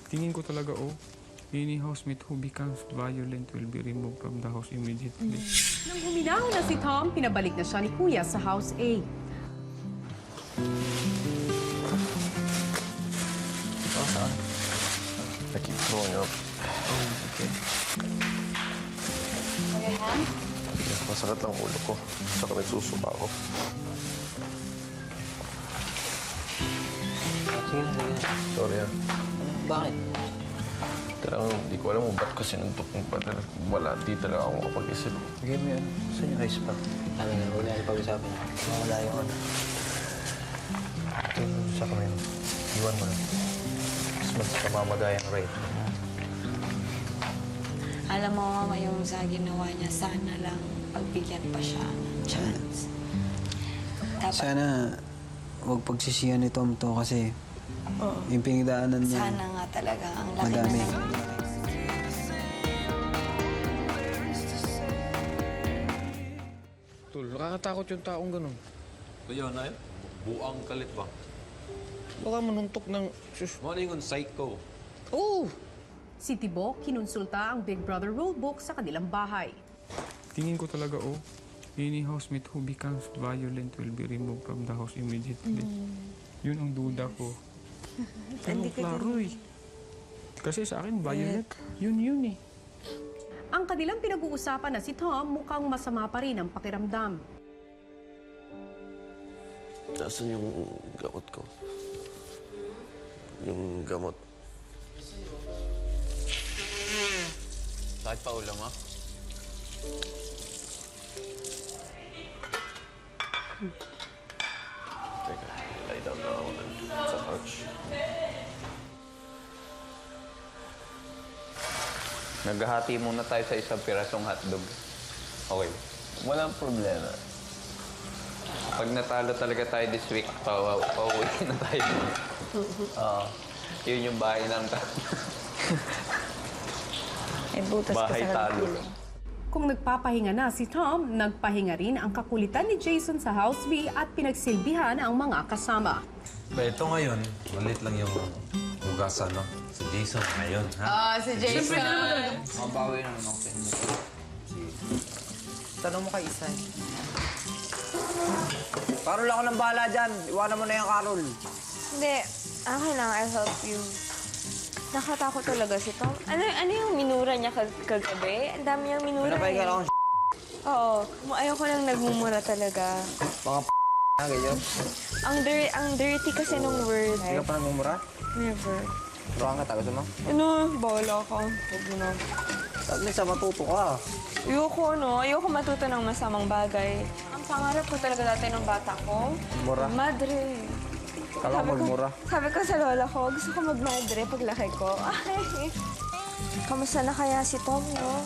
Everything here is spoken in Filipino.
Tingin ko talaga, any housemate who becomes violent will be removed from the house immediately. Nang huminahon na si Tom, pinabalik na siya ni Kuya sa House A. Saan? I keep throwing up. Okay. Masakit lang ulo ko. Saka nagsusuka ako. Sige. Sorry Bakit? Talagang hindi ko alam kung ba't ko sinuntok ng pader. Wala, di talaga ako makapag-isip. Sige mo yan. Saan yung ice pack? Ano nga, wala yung pag-usapan. Wala yung ano. Ito sa kamay mo. Iwan mo na. Mas kamamagay ang rate. Alam mo, Mama, yung sa ginawa niya, sana lang pagbigyan pa siya ng chance. Dapat, Sana huwag pagsisiyan ni Tom to kasi yung pinagdaanan niya. sana nga talaga ang laki Madami. na nangyari. Tol, nakakatakot yung taong ganun. Kaya na buang kalit ba? Baka manuntok ng... Sus. Morning on psycho. Si Thibaut kinonsulta ang Big Brother rulebook sa kanilang bahay. Tingin ko talaga, any housemate who becomes violent will be removed from the house immediately. Yun ang duda ko. Pero klaro Kasi sa akin, violent, yun eh. Ang kanilang pinag-uusapan na si Tom, mukhang masama pa rin ang pakiramdam. Nasaan yung gamot ko? Yung gamot. Sakit pa ulo mo? Teka, lie down na ako sa couch. Naghahati muna tayo sa isang pirasong hotdog. Okay. Walang problema. Pag natalo talaga tayo this week, pauwi na tayo. Yun yung bahay ng May butas bahay ka sa talo. ulo. Kung nagpapahinga na si Tom, nagpahinga rin ang kakulitan ni Jason sa House B at pinagsilbihan ang mga kasama. Ito ngayon, ulit lang yung hugasan, no? Si Jason ngayon, ha? Si Jason. Mabawi naman ako sa inyo. Tanong mo kay Isay. Carol, ako nang bahala dyan. Iwanan mo na yung Carol. Hindi. Okay lang, I'll help you. Nakatakot talaga si Tom. Ano yung minura niya kagabi? Ang dami niyang minura Pinapahiga lang akong Oo. Ayoko nang nagmumura talaga. mga na ganyan. Ang dirty kasi nung word. Hindi ka pa nagmumura? Never. Turuan ka, tagas mo? Ano? Bahala ka. Huwag mo na. At least matuto ka. Ayoko matuto ng masamang bagay. Ang pangarap ko talaga dati ng bata ko, Mura? madre. Kala ko magmura. Sabi ko sa lola ko, gusto ko magmadre paglaki ko. Ay, kamusta na kaya si Tom, no?